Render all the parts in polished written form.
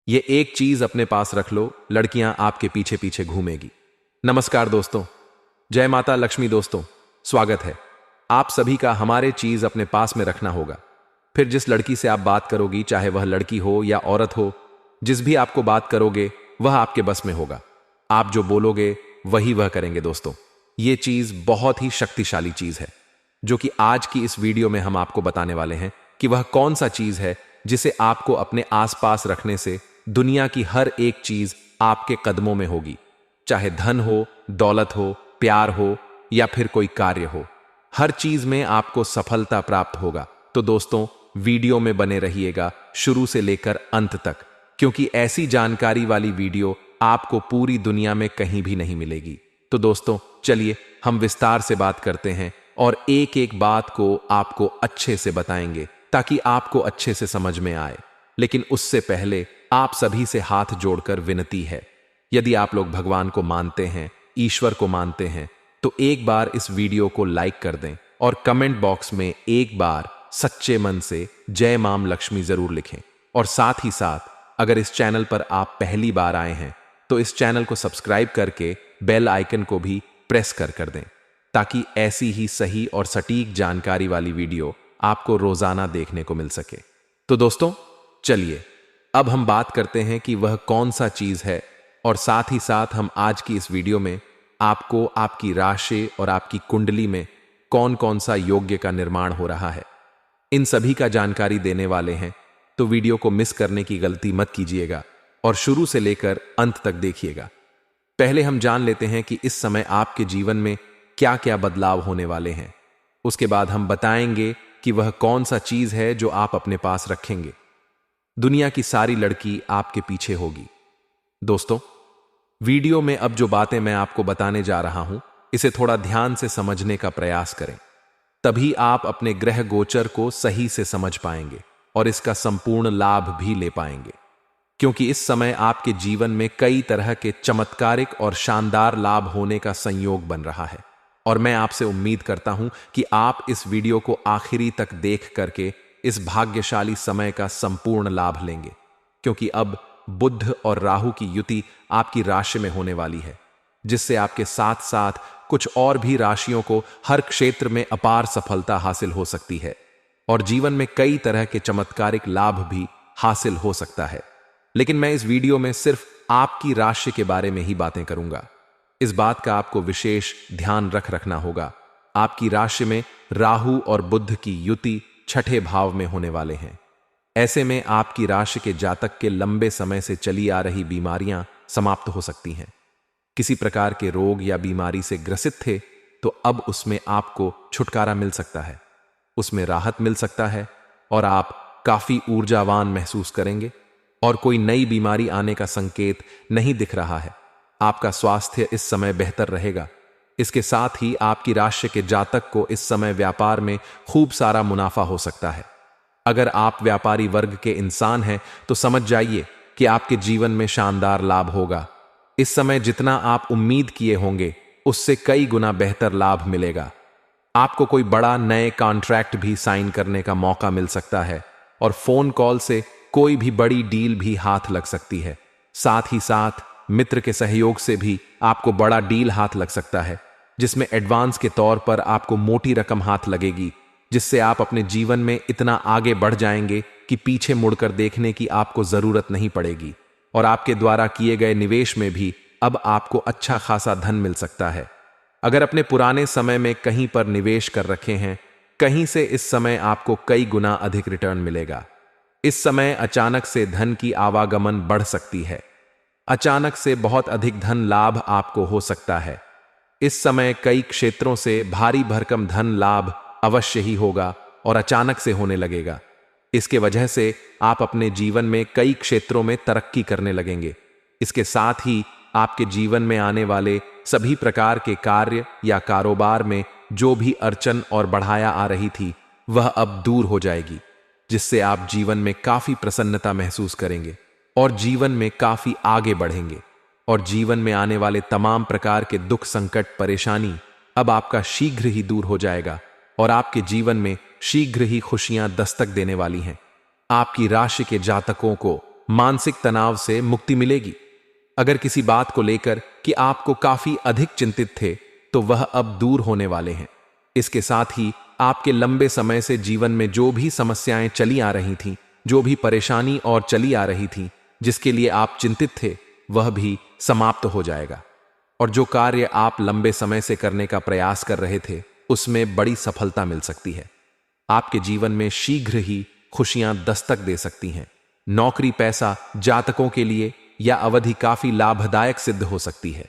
ये एक चीज अपने पास रख लो, लड़कियां आपके पीछे पीछे घूमेगी। नमस्कार दोस्तों, जय माता लक्ष्मी। दोस्तों, स्वागत है आप सभी का। हमारे चीज अपने पास में रखना होगा। फिर जिस लड़की से आप बात करोगी, चाहे वह लड़की हो या औरत हो, जिस भी आपको बात करोगे वह आपके बस में होगा। आप जो बोलोगे वही वह करेंगे। दोस्तों, ये चीज बहुत ही शक्तिशाली चीज है, जो कि आज की इस वीडियो में हम आपको बताने वाले हैं कि वह कौन सा चीज है जिसे आपको अपने आसपास रखने से दुनिया की हर एक चीज आपके कदमों में होगी। चाहे धन हो, दौलत हो, प्यार हो या फिर कोई कार्य हो, हर चीज में आपको सफलता प्राप्त होगा। तो दोस्तों, वीडियो में बने रहिएगा शुरू से लेकर अंत तक, क्योंकि ऐसी जानकारी वाली वीडियो आपको पूरी दुनिया में कहीं भी नहीं मिलेगी। तो दोस्तों, चलिए हम विस्तार से बात करते हैं और एक एक बात को आपको अच्छे से बताएंगे ताकि आपको अच्छे से समझ में आए। लेकिन उससे पहले आप सभी से हाथ जोड़कर विनती है, यदि आप लोग भगवान को मानते हैं, ईश्वर को मानते हैं, तो एक बार इस वीडियो को लाइक कर दें और कमेंट बॉक्स में एक बार सच्चे मन से जय माम लक्ष्मी जरूर लिखें। और साथ ही साथ अगर इस चैनल पर आप पहली बार आए हैं तो इस चैनल को सब्सक्राइब करके बेल आइकन को भी प्रेस कर दें, ताकि ऐसी ही सही और सटीक जानकारी वाली वीडियो आपको रोजाना देखने को मिल सके। तो दोस्तों, चलिए अब हम बात करते हैं कि वह कौन सा चीज है, और साथ ही साथ हम आज की इस वीडियो में आपको आपकी राशि और आपकी कुंडली में कौन कौन सा योग्य का निर्माण हो रहा है, इन सभी का जानकारी देने वाले हैं। तो वीडियो को मिस करने की गलती मत कीजिएगा और शुरू से लेकर अंत तक देखिएगा। पहले हम जान लेते हैं कि इस समय आपके जीवन में क्या क्या बदलाव होने वाले हैं। उसके बाद हम बताएंगे कि वह कौन सा चीज है जो आप अपने पास रखेंगे। दुनिया की सारी लड़की आपके पीछे होगी। दोस्तों, वीडियो में अब जो बातें मैं आपको बताने जा रहा हूं, इसे थोड़ा ध्यान से समझने का प्रयास करें, तभी आप अपने ग्रह गोचर को सही से समझ पाएंगे और इसका संपूर्ण लाभ भी ले पाएंगे। क्योंकि इस समय आपके जीवन में कई तरह के चमत्कारिक और शानदार लाभ होने का संयोग बन रहा है, और मैं आपसे उम्मीद करता हूं कि आप इस वीडियो को आखिरी तक देख करके इस भाग्यशाली समय का संपूर्ण लाभ लेंगे। क्योंकि अब बुध और राहु की युति आपकी राशि में होने वाली है, जिससे आपके साथ साथ कुछ और भी राशियों को हर क्षेत्र में अपार सफलता हासिल हो सकती है और जीवन में कई तरह के चमत्कारिक लाभ भी हासिल हो सकता है। लेकिन मैं इस वीडियो में सिर्फ आपकी राशि के बारे में ही बातें करूंगा। इस बात का आपको विशेष ध्यान रखना होगा। आपकी राशि में राहु और बुध की युति छठे भाव में होने वाले हैं। ऐसे में आपकी राशि के जातक के लंबे समय से चली आ रही बीमारियां समाप्त हो सकती हैं। किसी प्रकार के रोग या बीमारी से ग्रसित थे तो अब उसमें आपको छुटकारा मिल सकता है, उसमें राहत मिल सकता है और आप काफी ऊर्जावान महसूस करेंगे और कोई नई बीमारी आने का संकेत नहीं दिख रहा है। आपका स्वास्थ्य इस समय बेहतर रहेगा। इसके साथ ही आपकी राशि के जातक को इस समय व्यापार में खूब सारा मुनाफा हो सकता है। अगर आप व्यापारी वर्ग के इंसान हैं तो समझ जाइए कि आपके जीवन में शानदार लाभ होगा। इस समय जितना आप उम्मीद किए होंगे उससे कई गुना बेहतर लाभ मिलेगा। आपको कोई बड़ा नए कॉन्ट्रैक्ट भी साइन करने का मौका मिल सकता है और फोन कॉल से कोई भी बड़ी डील भी हाथ लग सकती है। साथ ही साथ मित्र के सहयोग से भी आपको बड़ा डील हाथ लग सकता है, जिसमें एडवांस के तौर पर आपको मोटी रकम हाथ लगेगी, जिससे आप अपने जीवन में इतना आगे बढ़ जाएंगे कि पीछे मुड़कर देखने की आपको जरूरत नहीं पड़ेगी। और आपके द्वारा किए गए निवेश में भी अब आपको अच्छा खासा धन मिल सकता है। अगर अपने पुराने समय में कहीं पर निवेश कर रखे हैं, कहीं से इस समय आपको कई गुना अधिक रिटर्न मिलेगा। इस समय अचानक से धन की आवागमन बढ़ सकती है। अचानक से बहुत अधिक धन लाभ आपको हो सकता है। इस समय कई क्षेत्रों से भारी भरकम धन लाभ अवश्य ही होगा और अचानक से होने लगेगा। इसके वजह से आप अपने जीवन में कई क्षेत्रों में तरक्की करने लगेंगे। इसके साथ ही आपके जीवन में आने वाले सभी प्रकार के कार्य या कारोबार में जो भी अड़चन और बढ़ाया आ रही थी, वह अब दूर हो जाएगी, जिससे आप जीवन में काफी प्रसन्नता महसूस करेंगे और जीवन में काफी आगे बढ़ेंगे। और जीवन में आने वाले तमाम प्रकार के दुख, संकट, परेशानी अब आपका शीघ्र ही दूर हो जाएगा और आपके जीवन में शीघ्र ही खुशियां दस्तक देने वाली हैं। आपकी राशि के जातकों को मानसिक तनाव से मुक्ति मिलेगी। अगर किसी बात को लेकर कि आपको काफी अधिक चिंतित थे, तो वह अब दूर होने वाले हैं। इसके साथ ही आपके लंबे समय से जीवन में जो भी समस्याएं चली आ रही थीं, जो भी परेशानी और चली आ रही थी, जिसके लिए आप चिंतित थे, वह भी समाप्त हो जाएगा। और जो कार्य आप लंबे समय से करने का प्रयास कर रहे थे, उसमें बड़ी सफलता मिल सकती है। आपके जीवन में शीघ्र ही खुशियां दस्तक दे सकती हैं। नौकरी पैसा जातकों के लिए यह अवधि काफी लाभदायक सिद्ध हो सकती है।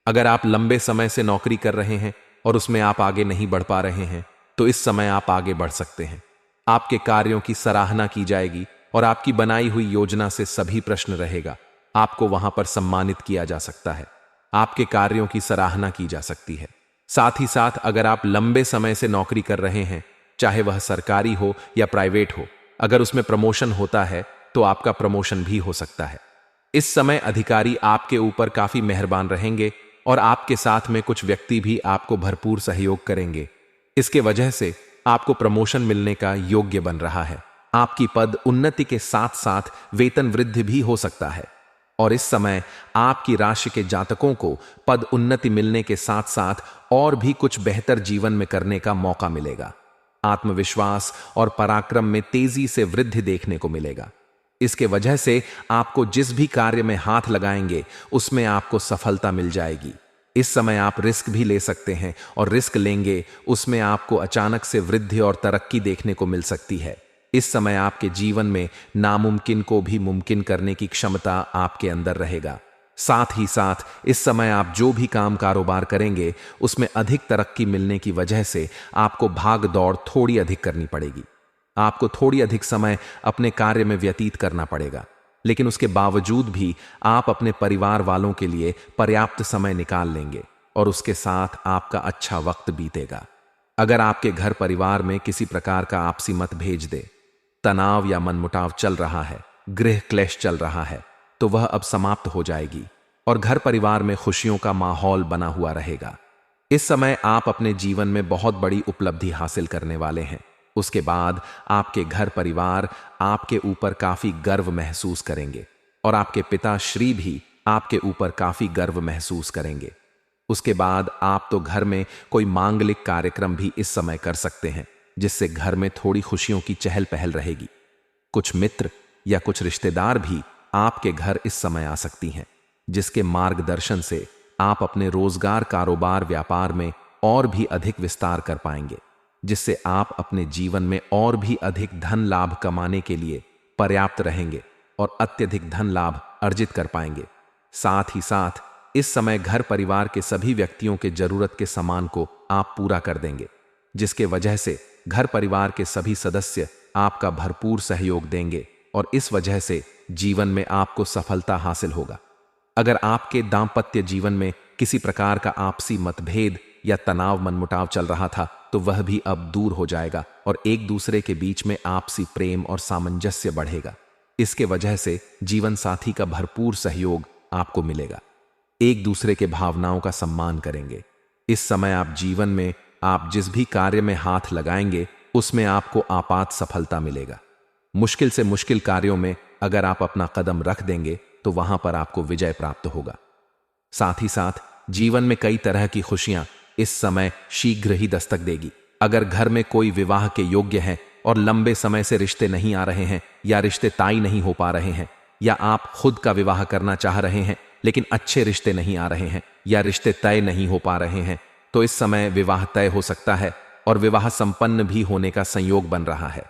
अगर आप लंबे समय से नौकरी कर रहे हैं और उसमें आप आगे नहीं बढ़ पा रहे हैं, तो इस समय आप आगे बढ़ सकते हैं। आपके कार्यों की सराहना की जाएगी और आपकी बनाई हुई योजना से सभी प्रश्न रहेगा। आपको वहां पर सम्मानित किया जा सकता है। आपके कार्यों की सराहना की जा सकती है। साथ ही साथ अगर आप लंबे समय से नौकरी कर रहे हैं, चाहे वह सरकारी हो या प्राइवेट हो, अगर उसमें प्रमोशन होता है तो आपका प्रमोशन भी हो सकता है। इस समय अधिकारी आपके ऊपर काफी मेहरबान रहेंगे और आपके साथ में कुछ व्यक्ति भी आपको भरपूर सहयोग करेंगे। इसके वजह से आपको प्रमोशन मिलने का योग्य बन रहा है। आपकी पद उन्नति के साथ साथ वेतन वृद्धि भी हो सकता है। और इस समय आपकी राशि के जातकों को पद उन्नति मिलने के साथ साथ और भी कुछ बेहतर जीवन में करने का मौका मिलेगा। आत्मविश्वास और पराक्रम में तेजी से वृद्धि देखने को मिलेगा। इसके वजह से आपको जिस भी कार्य में हाथ लगाएंगे, उसमें आपको सफलता मिल जाएगी। इस समय आप रिस्क भी ले सकते हैं और रिस्क लेंगे, उसमें आपको अचानक से वृद्धि और तरक्की देखने को मिल सकती है। इस समय आपके जीवन में नामुमकिन को भी मुमकिन करने की क्षमता आपके अंदर रहेगा। साथ ही साथ इस समय आप जो भी काम कारोबार करेंगे, उसमें अधिक तरक्की मिलने की वजह से आपको भाग दौड़ थोड़ी अधिक करनी पड़ेगी। आपको थोड़ी अधिक समय अपने कार्य में व्यतीत करना पड़ेगा, लेकिन उसके बावजूद भी आप अपने परिवार वालों के लिए पर्याप्त समय निकाल लेंगे और उसके साथ आपका अच्छा वक्त बीतेगा। अगर आपके घर परिवार में किसी प्रकार का आपसी मतभेद, तनाव या मनमुटाव चल रहा है, गृह क्लेश चल रहा है, तो वह अब समाप्त हो जाएगी और घर परिवार में खुशियों का माहौल बना हुआ रहेगा। इस समय आप अपने जीवन में बहुत बड़ी उपलब्धि हासिल करने वाले हैं। उसके बाद आपके घर परिवार आपके ऊपर काफी गर्व महसूस करेंगे और आपके पिता श्री भी आपके ऊपर काफी गर्व महसूस करेंगे। उसके बाद आप तो घर में कोई मांगलिक कार्यक्रम भी इस समय कर सकते हैं, जिससे घर में थोड़ी खुशियों की चहल पहल रहेगी। कुछ मित्र या कुछ रिश्तेदार भी आपके घर इस समय आ सकती हैं, जिसके मार्गदर्शन से आप अपने रोजगार, कारोबार, व्यापार में और भी अधिक विस्तार कर पाएंगे, जिससे आप अपने जीवन में और भी अधिक धन लाभ कमाने के लिए पर्याप्त रहेंगे और अत्यधिक धन लाभ अर्जित कर पाएंगे। साथ ही साथ इस समय घर परिवार के सभी व्यक्तियों के जरूरत के सामान को आप पूरा कर देंगे, जिसके वजह से घर परिवार के सभी सदस्य आपका भरपूर सहयोग देंगे और इस वजह से जीवन में आपको सफलता हासिल होगा। अगर आपके दाम्पत्य जीवन में किसी प्रकार का आपसी मतभेद या तनाव, मनमुटाव चल रहा था, तो वह भी अब दूर हो जाएगा और एक दूसरे के बीच में आपसी प्रेम और सामंजस्य बढ़ेगा। इसके वजह से जीवन साथी का भरपूर सहयोग आपको मिलेगा। एक दूसरे के भावनाओं का सम्मान करेंगे। इस समय आप जीवन में आप जिस भी कार्य में हाथ लगाएंगे, उसमें आपको आपात सफलता मिलेगा। मुश्किल से मुश्किल कार्यों में अगर आप अपना कदम रख देंगे, तो वहां पर आपको विजय प्राप्त होगा। साथ ही साथ जीवन में कई तरह की खुशियां इस समय शीघ्र ही दस्तक देगी। अगर घर में कोई विवाह के योग्य है और लंबे समय से रिश्ते नहीं आ रहे हैं, या रिश्ते तय नहीं हो पा रहे हैं, या आप खुद का विवाह करना चाह रहे हैं लेकिन अच्छे रिश्ते नहीं आ रहे हैं, या रिश्ते तय नहीं हो पा रहे हैं, तो इस समय विवाह तय हो सकता है और विवाह संपन्न भी होने का संयोग बन रहा है।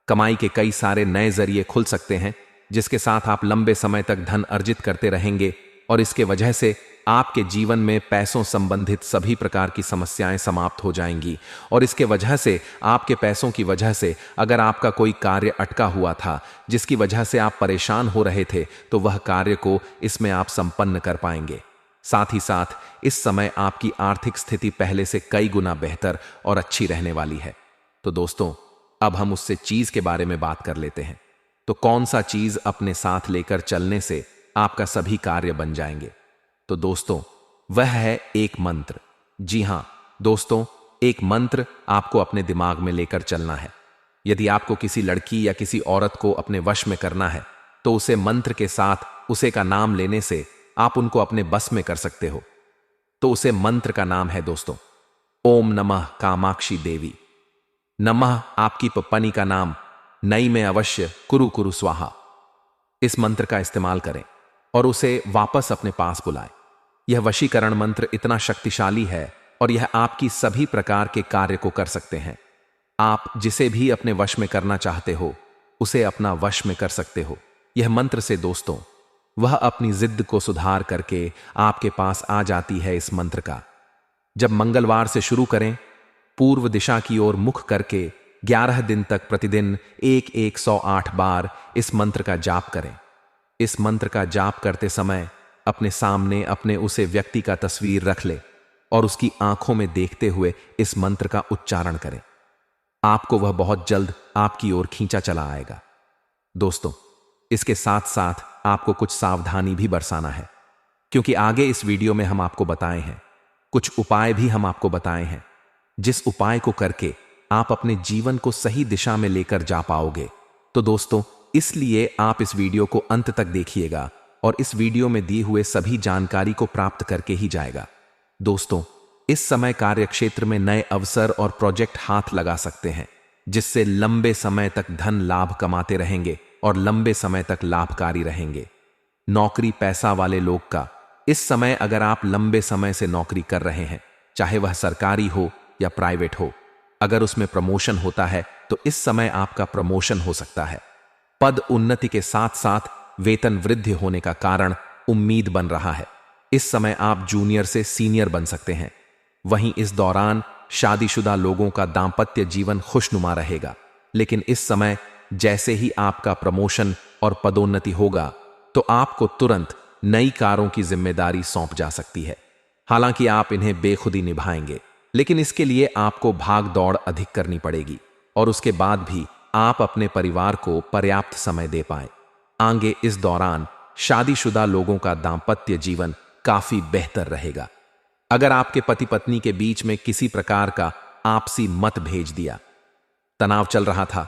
कमाई के कई सारे नए जरिए खुल सकते हैं, जिसके साथ आप लंबे समय तक धन अर्जित करते रहेंगे और इसके वजह से आपके जीवन में पैसों संबंधित सभी प्रकार की समस्याएं समाप्त हो जाएंगी। और इसके वजह से आपके पैसों की वजह से अगर आपका कोई कार्य अटका हुआ था, जिसकी वजह से आप परेशान हो रहे थे, तो वह कार्य को इसमें आप संपन्न कर पाएंगे। साथ ही साथ इस समय आपकी आर्थिक स्थिति पहले से कई गुना बेहतर और अच्छी रहने वाली है। तो दोस्तों, अब हम उससे चीज के बारे में बात कर लेते हैं। तो कौन सा चीज अपने साथ लेकर चलने से आपका सभी कार्य बन जाएंगे? तो दोस्तों, वह है एक मंत्र। जी हां दोस्तों, एक मंत्र आपको अपने दिमाग में लेकर चलना है। यदि आपको किसी लड़की या किसी औरत को अपने वश में करना है, तो उसे मंत्र के साथ उसे का नाम लेने से आप उनको अपने बस में कर सकते हो। तो उसे मंत्र का नाम है दोस्तों ओम नमः कामाक्षी देवी नमः। आपकी पप्पनी का नाम नई में अवश्य कुरु कुरु स्वाहा। इस मंत्र का इस्तेमाल करें और उसे वापस अपने पास बुलाएं। यह वशीकरण मंत्र इतना शक्तिशाली है और यह आपकी सभी प्रकार के कार्य को कर सकते हैं। आप जिसे भी अपने वश में करना चाहते हो उसे अपना वश में कर सकते हो। यह मंत्र से दोस्तों वह अपनी जिद को सुधार करके आपके पास आ जाती है। इस मंत्र का जब मंगलवार से शुरू करें, पूर्व दिशा की ओर मुख करके 11 दिन तक प्रतिदिन 108 बार इस मंत्र का जाप करें। इस मंत्र का जाप करते समय अपने सामने अपने उसे व्यक्ति का तस्वीर रख ले और उसकी आंखों में देखते हुए इस मंत्र का उच्चारण करें। आपको वह बहुत जल्द आपकी ओर खींचा चला आएगा। दोस्तों, इसके साथ साथ आपको कुछ सावधानी भी बरसाना है, क्योंकि आगे इस वीडियो में हम आपको बताए हैं, कुछ उपाय भी हम आपको बताए हैं, जिस उपाय को करके आप अपने जीवन को सही दिशा में लेकर जा पाओगे। तो दोस्तों, इसलिए आप इस वीडियो को अंत तक देखिएगा और इस वीडियो में दी हुए सभी जानकारी को प्राप्त करके ही जाएगा। दोस्तों, इस समय कार्यक्षेत्र में नए अवसर और प्रोजेक्ट हाथ लगा सकते हैं, जिससे लंबे समय तक धन लाभ कमाते रहेंगे और लंबे समय तक लाभकारी रहेंगे। नौकरी पैसा वाले लोग का इस समय अगर आप लंबे समय से नौकरी कर रहे हैं, चाहे वह सरकारी हो या प्राइवेट हो, अगर उसमें प्रमोशन होता है तो इस समय आपका प्रमोशन हो सकता है। पद उन्नति के साथ साथ वेतन वृद्धि होने का कारण उम्मीद बन रहा है। इस समय आप जूनियर से सीनियर बन सकते हैं। वहीं इस दौरान शादीशुदा लोगों का दांपत्य जीवन खुशनुमा रहेगा। लेकिन इस समय जैसे ही आपका प्रमोशन और पदोन्नति होगा तो आपको तुरंत नई कारों की जिम्मेदारी सौंप जा सकती है। हालांकि आप इन्हें बेखुदी निभाएंगे, लेकिन इसके लिए आपको भाग दौड़ अधिक करनी पड़ेगी और उसके बाद भी आप अपने परिवार को पर्याप्त समय दे पाएं। आगे इस दौरान शादीशुदा लोगों का दांपत्य जीवन काफी बेहतर रहेगा। अगर आपके पति पत्नी के बीच में किसी प्रकार का आपसी मतभेद दिया, तनाव चल रहा था,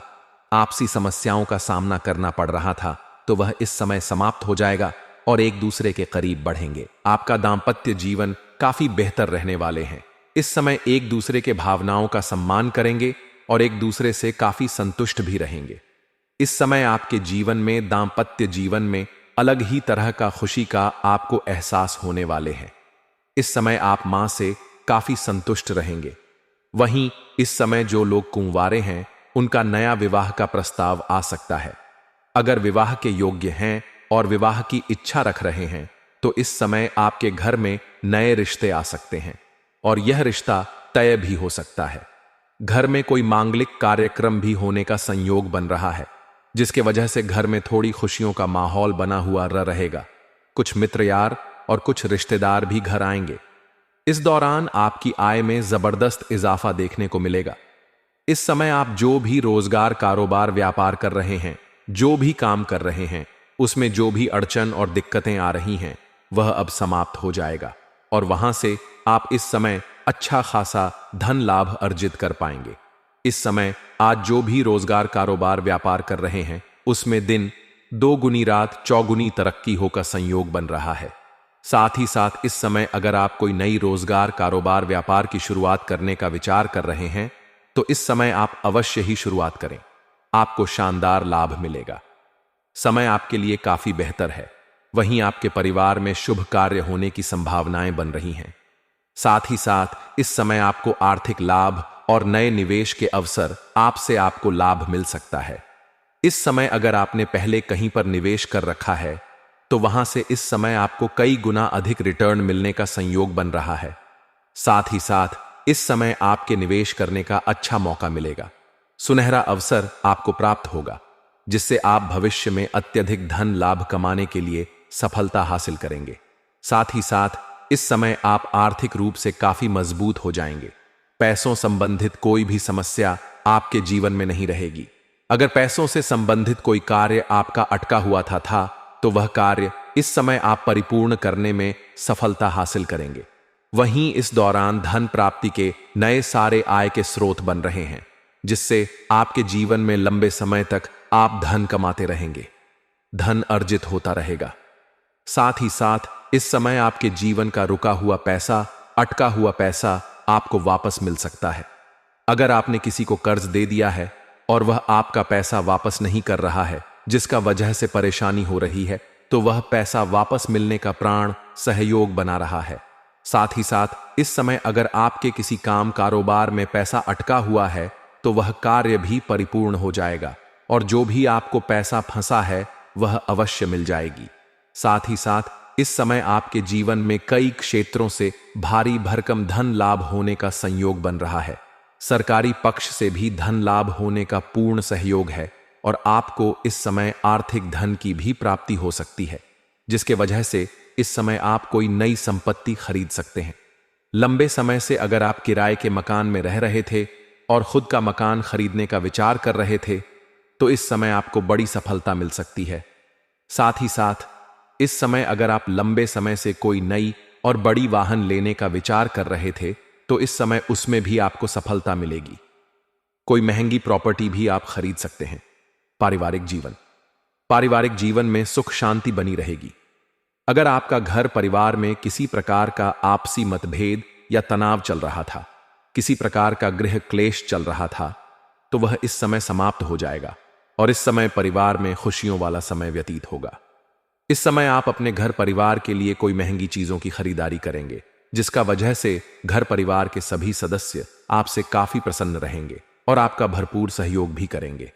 आपसी समस्याओं का सामना करना पड़ रहा था, तो वह इस समय समाप्त हो जाएगा और एक दूसरे के करीब बढ़ेंगे। आपका दांपत्य जीवन काफी बेहतर रहने वाले हैं। इस समय एक दूसरे के भावनाओं का सम्मान करेंगे और एक दूसरे से काफी संतुष्ट भी रहेंगे। इस समय आपके जीवन में दांपत्य जीवन में अलग ही तरह का खुशी का आपको एहसास होने वाले हैं। इस समय आप मां से काफी संतुष्ट रहेंगे। वहीं इस समय जो लोग कुंवारे हैं उनका नया विवाह का प्रस्ताव आ सकता है। अगर विवाह के योग्य हैं और विवाह की इच्छा रख रहे हैं तो इस समय आपके घर में नए रिश्ते आ सकते हैं और यह रिश्ता तय भी हो सकता है। घर में कोई मांगलिक कार्यक्रम भी होने का संयोग बन रहा है, जिसके वजह से घर में थोड़ी खुशियों का माहौल बना हुआ रहेगा। कुछ मित्र यार और कुछ रिश्तेदार भी घर आएंगे। इस दौरान आपकी आय में जबरदस्त इजाफा देखने को मिलेगा। इस समय आप जो भी रोजगार, कारोबार, व्यापार कर रहे हैं, जो भी काम कर रहे हैं, उसमें जो भी अड़चन और दिक्कतें आ रही हैं वह अब समाप्त हो जाएगा और वहां से आप इस समय अच्छा खासा धन लाभ अर्जित कर पाएंगे। इस समय आज जो भी रोजगार, कारोबार, व्यापार कर रहे हैं उसमें दिन दोगुनी रात चौगुनी तरक्की हो का संयोग बन रहा है। साथ ही साथ इस समय अगर आप कोई नई रोजगार, कारोबार, व्यापार की शुरुआत करने का विचार कर रहे हैं तो इस समय आप अवश्य ही शुरुआत करें। आपको शानदार लाभ मिलेगा। समय आपके लिए काफी बेहतर है। वहीं आपके परिवार में शुभ कार्य होने की संभावनाएं बन रही हैं। साथ ही साथ इस समय आपको आर्थिक लाभ और नए निवेश के अवसर आपसे आपको लाभ मिल सकता है। इस समय अगर आपने पहले कहीं पर निवेश कर रखा है तो वहां से इस समय आपको कई गुना अधिक रिटर्न मिलने का संयोग बन रहा है। साथ ही साथ इस समय आपके निवेश करने का अच्छा मौका मिलेगा। सुनहरा अवसर आपको प्राप्त होगा, जिससे आप भविष्य में अत्यधिक धन लाभ कमाने के लिए सफलता हासिल करेंगे। साथ ही साथ इस समय आप आर्थिक रूप से काफी मजबूत हो जाएंगे। पैसों संबंधित कोई भी समस्या आपके जीवन में नहीं रहेगी। अगर पैसों से संबंधित कोई कार्य आपका अटका हुआ था तो वह कार्य इस समय आप परिपूर्ण करने में सफलता हासिल करेंगे। वहीं इस दौरान धन प्राप्ति के नए सारे आय के स्रोत बन रहे हैं, जिससे आपके जीवन में लंबे समय तक आप धन कमाते रहेंगे। धन अर्जित होता रहेगा। साथ ही साथ इस समय आपके जीवन का रुका हुआ पैसा, अटका हुआ पैसा आपको वापस मिल सकता है। अगर आपने किसी को कर्ज दे दिया है और वह आपका पैसा वापस नहीं कर रहा है, जिसका वजह से परेशानी हो रही है, तो वह पैसा वापस मिलने का प्राण सहयोग बना रहा है। साथ ही साथ इस समय अगर आपके किसी काम कारोबार में पैसा अटका हुआ है तो वह कार्य भी परिपूर्ण हो जाएगा और जो भी आपको पैसा फंसा है वह अवश्य मिल जाएगी। साथ ही साथ इस समय आपके जीवन में कई क्षेत्रों से भारी भरकम धन लाभ होने का संयोग बन रहा है। सरकारी पक्ष से भी धन लाभ होने का पूर्ण सहयोग है और आपको इस समय आर्थिक धन की भी प्राप्ति हो सकती है, जिसके वजह से इस समय आप कोई नई संपत्ति खरीद सकते हैं। लंबे समय से अगर आप किराए के मकान में रह रहे थे और खुद का मकान खरीदने का विचार कर रहे थे, तो इस समय आपको बड़ी सफलता मिल सकती है। साथ ही साथ इस समय अगर आप लंबे समय से कोई नई और बड़ी वाहन लेने का विचार कर रहे थे, तो इस समय उसमें भी आपको सफलता मिलेगी। कोई महंगी प्रॉपर्टी भी आप खरीद सकते हैं। पारिवारिक जीवन में सुख शांति बनी रहेगी। अगर आपका घर परिवार में किसी प्रकार का आपसी मतभेद या तनाव चल रहा था, किसी प्रकार का गृह क्लेश चल रहा था, तो वह इस समय समाप्त हो जाएगा और इस समय परिवार में खुशियों वाला समय व्यतीत होगा। इस समय आप अपने घर परिवार के लिए कोई महंगी चीजों की खरीदारी करेंगे, जिसका वजह से घर परिवार के सभी सदस्य आपसे काफी प्रसन्न रहेंगे और आपका भरपूर सहयोग भी करेंगे।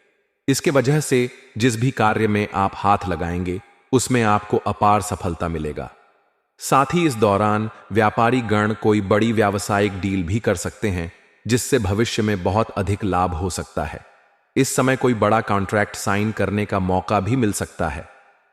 इसके वजह से जिस भी कार्य में आप हाथ लगाएंगे उसमें आपको अपार सफलता मिलेगा। साथ ही इस दौरान व्यापारी गण कोई बड़ी व्यावसायिक डील भी कर सकते हैं, जिससे भविष्य में बहुत अधिक लाभ हो सकता है। इस समय कोई बड़ा कॉन्ट्रैक्ट साइन करने का मौका भी मिल सकता है।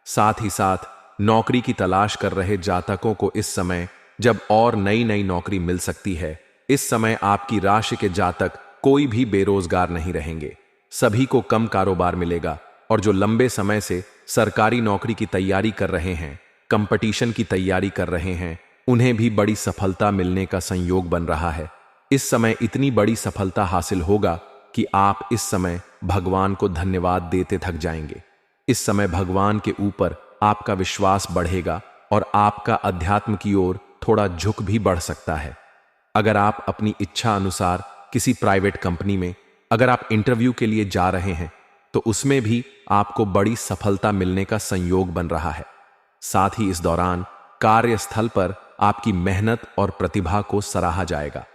साथ ही साथ नौकरी की तलाश कर रहे जातकों को इस समय जब और नई नई नौकरी मिल सकती है। इस समय आपकी राशि के जातक कोई भी बेरोजगार नहीं रहेंगे, सभी को कम कारोबार मिलेगा और जो लंबे समय से सरकारी नौकरी की तैयारी कर रहे हैं, कंपटीशन की तैयारी कर रहे हैं, उन्हें भी बड़ी सफलता मिलने का संयोग बन रहा है। इस समय इतनी बड़ी सफलता हासिल होगा कि आप इस समय भगवान को धन्यवाद देते थक जाएंगे। इस समय भगवान के ऊपर आपका विश्वास बढ़ेगा और आपका अध्यात्म की ओर थोड़ा झुक भी बढ़ सकता है। अगर आप अपनी इच्छा अनुसार किसी प्राइवेट कंपनी में अगर आप इंटरव्यू के लिए जा रहे हैं, तो उसमें भी आपको बड़ी सफलता मिलने का संयोग बन रहा है। साथ ही इस दौरान कार्यस्थल पर आपकी मेहनत और प्रतिभा को सराहा जाएगा।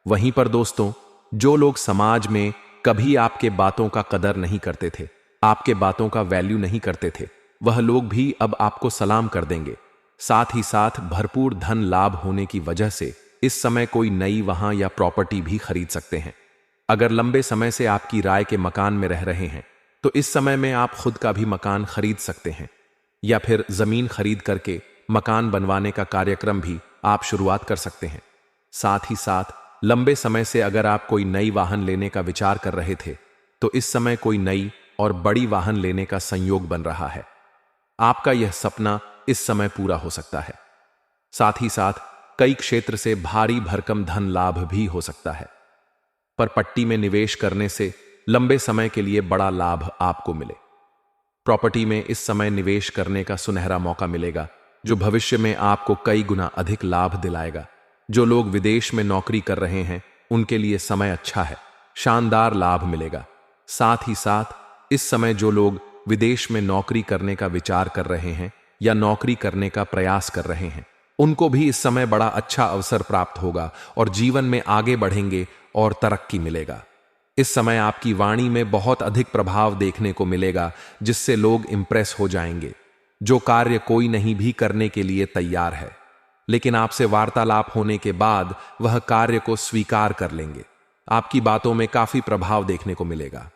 वहीं पर दोस्तों, जो लोग समाज में कभी आपके बातों का कदर नहीं करते थे, आपके बातों का वैल्यू नहीं करते थे, वह लोग भी अब आपको सलाम कर देंगे। साथ ही साथ भरपूर धन लाभ होने की वजह से इस समय कोई नई वाहन या प्रॉपर्टी भी खरीद सकते हैं। अगर लंबे समय से आप किराए के मकान में रह रहे हैं, तो इस समय में आप खुद का भी मकान खरीद सकते हैं या फिर जमीन खरीद करके मकान बनवाने का कार्यक्रम भी आप शुरुआत कर सकते हैं। साथ ही साथ लंबे समय से अगर आप कोई नई वाहन लेने का विचार कर रहे थे, तो इस समय कोई नई और बड़ी वाहन लेने का संयोग बन रहा है। आपका यह सपना इस समय पूरा हो सकता है। साथ ही साथ कई क्षेत्र से भारी भरकम धन लाभ भी हो सकता है। पर पट्टी में निवेश करने से लंबे समय के लिए बड़ा लाभ आपको मिले। प्रॉपर्टी में इस समय निवेश करने का सुनहरा मौका मिलेगा, जो भविष्य में आपको कई गुना अधिक लाभ दिलाएगा। जो लोग विदेश में नौकरी कर रहे हैं, उनके लिए समय अच्छा है, शानदार लाभ मिलेगा। साथ ही साथ इस समय जो लोग विदेश में नौकरी करने का विचार कर रहे हैं या नौकरी करने का प्रयास कर रहे हैं, उनको भी इस समय बड़ा अच्छा अवसर प्राप्त होगा और जीवन में आगे बढ़ेंगे और तरक्की मिलेगा। इस समय आपकी वाणी में बहुत अधिक प्रभाव देखने को मिलेगा, जिससे लोग इंप्रेस हो जाएंगे। जो कार्य कोई नहीं भी करने के लिए तैयार है, लेकिन आपसे वार्तालाप होने के बाद वह कार्य को स्वीकार कर लेंगे। आपकी बातों में काफी प्रभाव देखने को मिलेगा।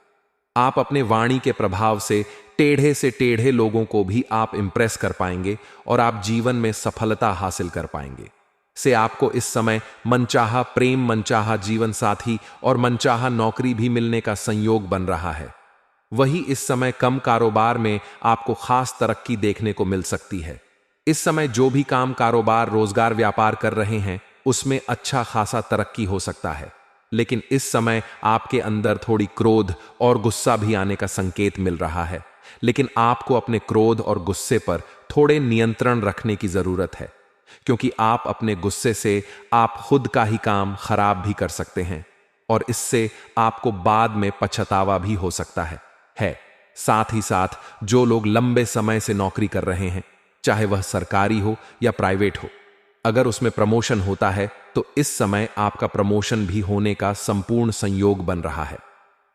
आप अपने वाणी के प्रभाव से टेढ़े लोगों को भी आप इंप्रेस कर पाएंगे और आप जीवन में सफलता हासिल कर पाएंगे। से आपको इस समय मनचाहा प्रेम, मनचाहा जीवन साथी और मनचाहा नौकरी भी मिलने का संयोग बन रहा है। वही इस समय कम कारोबार में आपको खास तरक्की देखने को मिल सकती है। इस समय जो भी काम कारोबार रोजगार व्यापार कर रहे हैं, उसमें अच्छा खासा तरक्की हो सकता है। लेकिन इस समय आपके अंदर थोड़ी क्रोध और गुस्सा भी आने का संकेत मिल रहा है। लेकिन आपको अपने क्रोध और गुस्से पर थोड़े नियंत्रण रखने की जरूरत है, क्योंकि आप अपने गुस्से से आप खुद का ही काम खराब भी कर सकते हैं और इससे आपको बाद में पछतावा भी हो सकता है। साथ ही साथ जो लोग लंबे समय से नौकरी कर रहे हैं, चाहे वह सरकारी हो या प्राइवेट हो, अगर उसमें प्रमोशन होता है तो इस समय आपका प्रमोशन भी होने का संपूर्ण संयोग बन रहा है।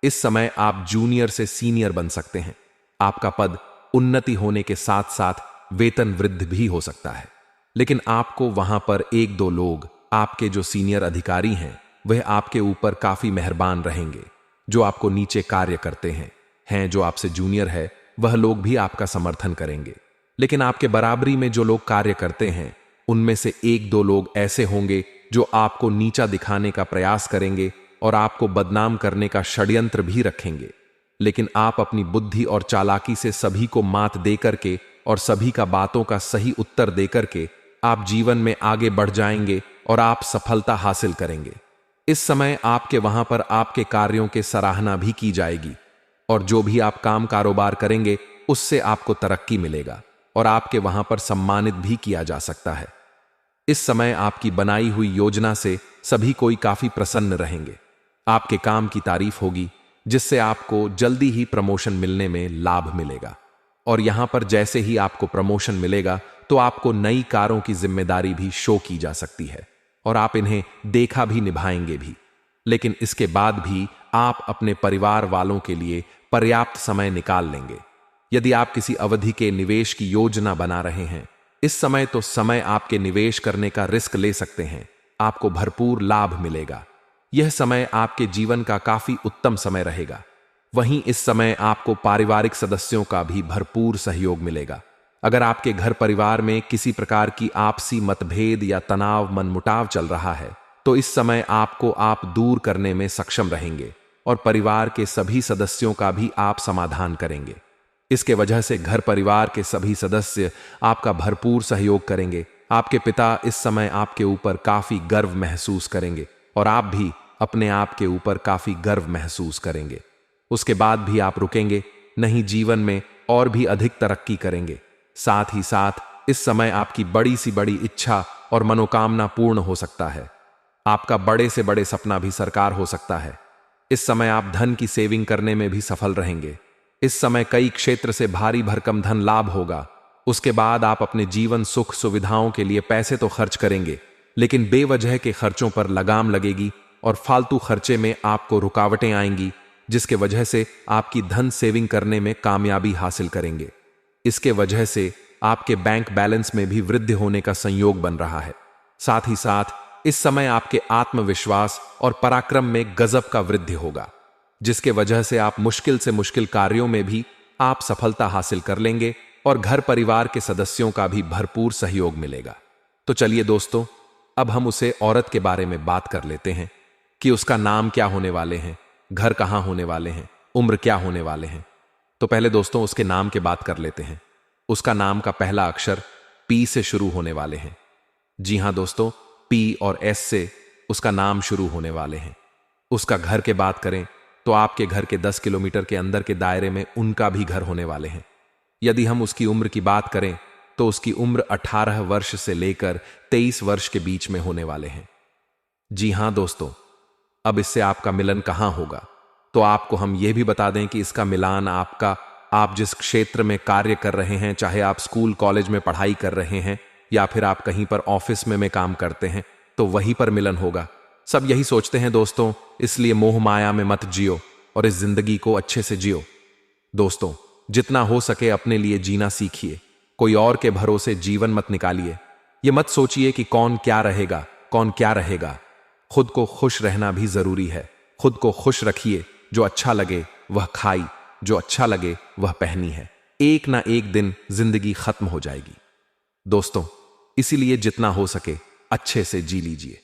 इस समय आप जूनियर से सीनियर बन सकते हैं। आपका पद उन्नति होने के साथ साथ वेतन वृद्धि भी हो सकता है, लेकिन आपको वहां पर एक दो लोग, आपके जो सीनियर अधिकारी हैं, वह आपके ऊपर काफी मेहरबान रहेंगे। जो आपको नीचे कार्य करते हैं जो आपसे जूनियर है, वह लोग भी आपका समर्थन करेंगे। लेकिन आपके बराबरी में जो लोग कार्य करते हैं, उनमें से एक दो लोग ऐसे होंगे जो आपको नीचा दिखाने का प्रयास करेंगे और आपको बदनाम करने का षड्यंत्र भी रखेंगे। लेकिन आप अपनी बुद्धि और चालाकी से सभी को मात देकर के और सभी का बातों का सही उत्तर देकर के आप जीवन में आगे बढ़ जाएंगे और आप सफलता हासिल करेंगे। इस समय आपके वहां पर आपके कार्यों के सराहना भी की जाएगी और जो भी आप काम कारोबार करेंगे उससे आपको तरक्की मिलेगा और आपके वहां पर सम्मानित भी किया जा सकता है। इस समय आपकी बनाई हुई योजना से सभी कोई काफी प्रसन्न रहेंगे। आपके काम की तारीफ होगी, जिससे आपको जल्दी ही प्रमोशन मिलने में लाभ मिलेगा। और यहां पर जैसे ही आपको प्रमोशन मिलेगा तो आपको नई कारों की जिम्मेदारी भी शो की जा सकती है और आप इन्हें देखा भी निभाएंगे भी। लेकिन इसके बाद भी आप अपने परिवार वालों के लिए पर्याप्त समय निकाल लेंगे। यदि आप किसी अवधि के निवेश की योजना बना रहे हैं, इस समय तो समय आपके निवेश करने का रिस्क ले सकते हैं। आपको भरपूर लाभ मिलेगा। यह समय आपके जीवन का काफी उत्तम समय रहेगा। वहीं इस समय आपको पारिवारिक सदस्यों का भी भरपूर सहयोग मिलेगा। अगर आपके घर परिवार में किसी प्रकार की आपसी मतभेद या तनाव मनमुटाव चल रहा है, तो इस समय आपको आप दूर करने में सक्षम रहेंगे और परिवार के सभी सदस्यों का भी आप समाधान करेंगे। इसके वजह से घर परिवार के सभी सदस्य आपका भरपूर सहयोग करेंगे। आपके पिता इस समय आपके ऊपर काफी गर्व महसूस करेंगे और आप भी अपने आप के ऊपर काफी गर्व महसूस करेंगे। उसके बाद भी आप रुकेंगे नहीं, जीवन में और भी अधिक तरक्की करेंगे। साथ ही साथ इस समय आपकी बड़ी सी बड़ी इच्छा और मनोकामना पूर्ण हो सकता है। आपका बड़े से बड़े सपना भी साकार हो सकता है। इस समय आप धन की सेविंग करने में भी सफल रहेंगे। इस समय कई क्षेत्र से भारी भरकम धन लाभ होगा। उसके बाद आप अपने जीवन सुख सुविधाओं के लिए पैसे तो खर्च करेंगे, लेकिन बेवजह के खर्चों पर लगाम लगेगी और फालतू खर्चे में आपको रुकावटें आएंगी, जिसके वजह से आपकी धन सेविंग करने में कामयाबी हासिल करेंगे। इसके वजह से आपके बैंक बैलेंस में भी वृद्धि होने का संयोग बन रहा है। साथ ही साथ इस समय आपके आत्मविश्वास और पराक्रम में गजब का वृद्धि होगा, जिसके वजह से आप मुश्किल से मुश्किल कार्यों में भी आप सफलता हासिल कर लेंगे और घर परिवार के सदस्यों का भी भरपूर सहयोग मिलेगा। तो चलिए दोस्तों, अब हम उसे औरत के बारे में बात कर लेते हैं कि उसका नाम क्या होने वाले हैं, घर कहां होने वाले हैं, उम्र क्या होने वाले हैं। तो पहले दोस्तों उसके नाम की बात कर लेते हैं। उसका नाम का पहला अक्षर पी से शुरू होने वाले हैं। जी हां दोस्तों, पी और एस से उसका नाम शुरू होने वाले हैं। उसका घर के बात करें तो आपके घर के 10 किलोमीटर के अंदर के दायरे में उनका भी घर होने वाले हैं। यदि हम उसकी उम्र की बात करें तो उसकी उम्र 18 वर्ष से लेकर 23 वर्ष के बीच में होने वाले हैं। जी हां दोस्तों, अब इससे आपका मिलन कहां होगा, तो आपको हम यह भी बता दें कि इसका मिलान आप जिस क्षेत्र में कार्य कर रहे हैं, चाहे आप स्कूल कॉलेज में पढ़ाई कर रहे हैं या फिर आप कहीं पर ऑफिस में काम करते हैं, तो वहीं पर मिलन होगा। सब यही सोचते हैं दोस्तों, इसलिए मोह माया में मत जियो और इस जिंदगी को अच्छे से जियो। दोस्तों, जितना हो सके अपने लिए जीना सीखिए। कोई और के भरोसे जीवन मत निकालिए। ये मत सोचिए कि कौन क्या रहेगा। खुद को खुश रहना भी जरूरी है। खुद को खुश रखिए। जो अच्छा लगे वह खाई, जो अच्छा लगे वह पहनी है। एक ना एक दिन जिंदगी खत्म हो जाएगी दोस्तों, इसीलिए जितना हो सके अच्छे से जी लीजिए।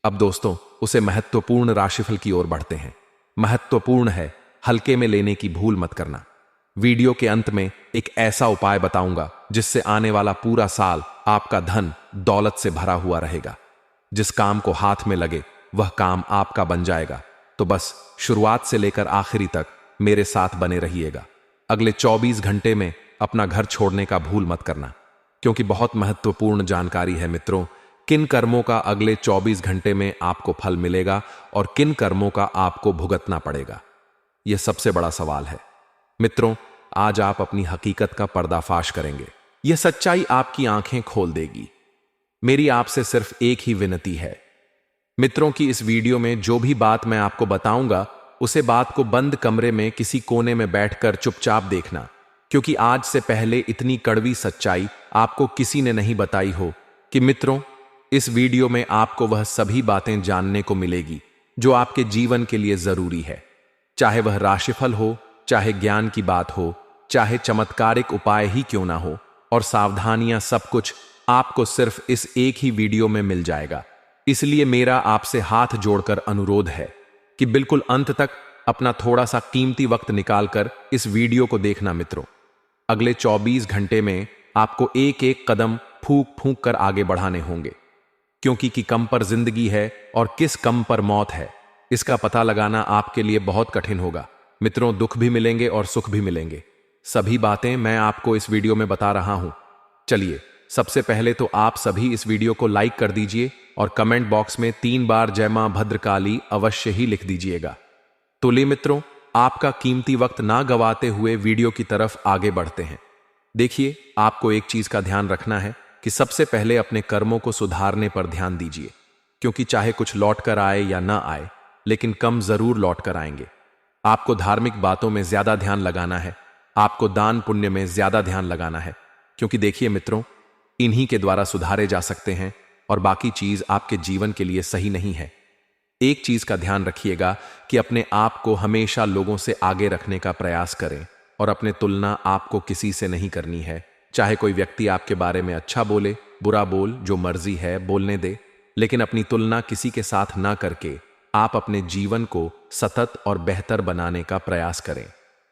अब दोस्तों उसे महत्वपूर्ण राशिफल की ओर बढ़ते हैं। महत्वपूर्ण है, हल्के में लेने की भूल मत करना। वीडियो के अंत में एक ऐसा उपाय बताऊंगा जिससे आने वाला पूरा साल आपका धन दौलत से भरा हुआ रहेगा। जिस काम को हाथ में लगे वह काम आपका बन जाएगा। तो बस शुरुआत से लेकर आखिरी तक मेरे साथ बने रहिएगा। अगले 24 घंटे में अपना घर छोड़ने का भूल मत करना, क्योंकि बहुत महत्वपूर्ण जानकारी है मित्रों। किन कर्मों का अगले 24 घंटे में आपको फल मिलेगा और किन कर्मों का आपको भुगतना पड़ेगा, यह सबसे बड़ा सवाल है। मित्रों, आज आप अपनी हकीकत का पर्दाफाश करेंगे। यह सच्चाई आपकी आंखें खोल देगी। मेरी आपसे सिर्फ एक ही विनती है मित्रों कि इस वीडियो में जो भी बात मैं आपको बताऊंगा, उसे बात को बंद कमरे में किसी कोने में बैठकर चुपचाप देखना, क्योंकि आज से पहले इतनी कड़वी सच्चाई आपको किसी ने नहीं बताई हो कि मित्रों, इस वीडियो में आपको वह सभी बातें जानने को मिलेगी जो आपके जीवन के लिए जरूरी है। चाहे वह राशिफल हो, चाहे ज्ञान की बात हो, चाहे चमत्कारिक उपाय ही क्यों ना हो, और सावधानियां, सब कुछ आपको सिर्फ इस एक ही वीडियो में मिल जाएगा। इसलिए मेरा आपसे हाथ जोड़कर अनुरोध है कि बिल्कुल अंत तक अपना थोड़ा सा कीमती वक्त निकालकर इस वीडियो को देखना मित्रों। अगले 24 घंटे में आपको एक एक कदम फूंक फूंक कर आगे बढ़ाने होंगे, क्योंकि कि कम पर जिंदगी है और किस कम पर मौत है, इसका पता लगाना आपके लिए बहुत कठिन होगा मित्रों। दुख भी मिलेंगे और सुख भी मिलेंगे। सभी बातें मैं आपको इस वीडियो में बता रहा हूं। चलिए, सबसे पहले तो आप सभी इस वीडियो को लाइक कर दीजिए और कमेंट बॉक्स में 3 बार जय मां भद्रकाली अवश्य ही लिख दीजिएगा। तो ले मित्रों, आपका कीमती वक्त ना गवाते हुए वीडियो की तरफ आगे बढ़ते हैं। देखिए, आपको एक चीज का ध्यान रखना है कि सबसे पहले अपने कर्मों को सुधारने पर ध्यान दीजिए, क्योंकि चाहे कुछ लौट कर आए या ना आए, लेकिन कम जरूर लौट कर आएंगे। आपको धार्मिक बातों में ज्यादा ध्यान लगाना है, आपको दान पुण्य में ज्यादा ध्यान लगाना है, क्योंकि देखिए मित्रों, इन्हीं के द्वारा सुधारे जा सकते हैं और बाकी चीज आपके जीवन के लिए सही नहीं है। एक चीज का ध्यान रखिएगा कि अपने आप को हमेशा लोगों से आगे रखने का प्रयास करें और अपने तुलना आपको किसी से नहीं करनी है। चाहे कोई व्यक्ति आपके बारे में अच्छा बोले, बुरा बोल, जो मर्जी है बोलने दे, लेकिन अपनी तुलना किसी के साथ ना करके आप अपने जीवन को सतत और बेहतर बनाने का प्रयास करें।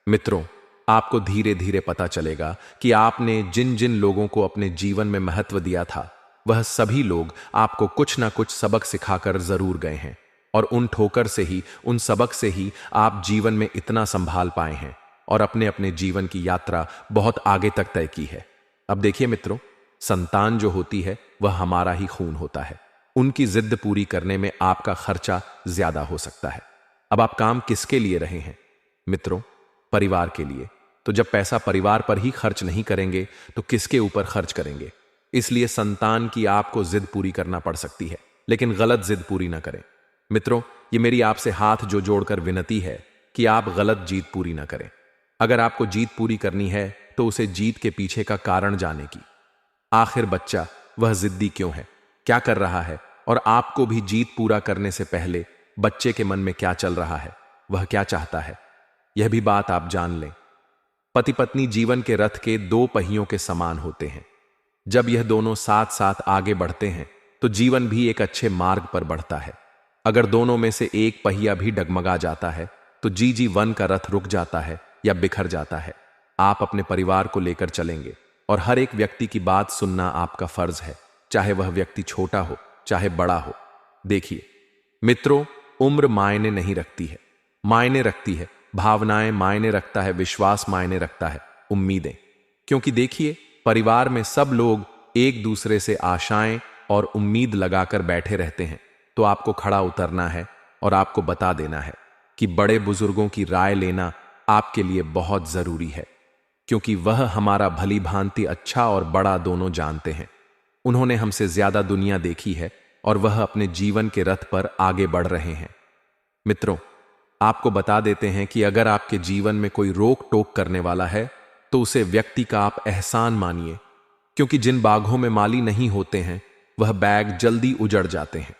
मित्रों, आपको धीरे धीरे पता चलेगा कि आपने जिन जिन लोगों को अपने जीवन में महत्व दिया था, वह सभी लोग आपको कुछ ना कुछ सबक सिखाकर जरूर गए हैं, और उन ठोकर से ही, उन सबक से ही आप जीवन में इतना संभाल पाए हैं और अपने अपने जीवन की यात्रा बहुत आगे तक तय की है। अब देखिए मित्रों, संतान जो होती है वह हमारा ही खून होता है। उनकी जिद पूरी करने में आपका खर्चा ज्यादा हो सकता है। अब आप काम किसके लिए रहे हैं मित्रों? परिवार के लिए। तो जब पैसा परिवार पर ही खर्च नहीं करेंगे तो किसके ऊपर खर्च करेंगे? इसलिए संतान की आपको जिद पूरी करना पड़ सकती है, लेकिन गलत जिद पूरी ना करें मित्रों। ये मेरी आपसे हाथ जो जोड़कर विनती है कि आप गलत जीत पूरी ना करें। अगर आपको जीत पूरी करनी है तो उसे जीत के पीछे का कारण जाने की। आखिर बच्चा वह जिद्दी क्यों है, क्या कर रहा है, और आपको भी जीत पूरा करने से पहले बच्चे के मन में क्या चल रहा है, वह क्या चाहता है, यह भी बात आप जान लें। पति पत्नी जीवन के रथ के 2 पहियों के समान होते हैं। जब यह दोनों साथ साथ आगे बढ़ते हैं तो जीवन भी एक अच्छे मार्ग पर बढ़ता है। अगर दोनों में से एक पहिया भी डगमगा जाता है तो जीवन का रथ रुक जाता है या बिखर जाता है। आप अपने परिवार को लेकर चलेंगे और हर एक व्यक्ति की बात सुनना आपका फर्ज है, चाहे वह व्यक्ति छोटा हो चाहे बड़ा हो। देखिए मित्रों, उम्र मायने नहीं रखती है, मायने रखती है भावनाएं, मायने रखता है विश्वास, मायने रखता है उम्मीदें। क्योंकि देखिए, परिवार में सब लोग एक दूसरे से आशाएं और उम्मीद लगाकर बैठे रहते हैं, तो आपको खड़ा उतरना है और आपको बता देना है कि बड़े बुजुर्गों की राय लेना आपके लिए बहुत जरूरी है, क्योंकि वह हमारा भली भांति अच्छा और बड़ा दोनों जानते हैं। उन्होंने हमसे ज्यादा दुनिया देखी है और वह अपने जीवन के रथ पर आगे बढ़ रहे हैं। मित्रों, आपको बता देते हैं कि अगर आपके जीवन में कोई रोक टोक करने वाला है तो उसे व्यक्ति का आप एहसान मानिए, क्योंकि जिन बागों में माली नहीं होते हैं वह बैग जल्दी उजड़ जाते हैं।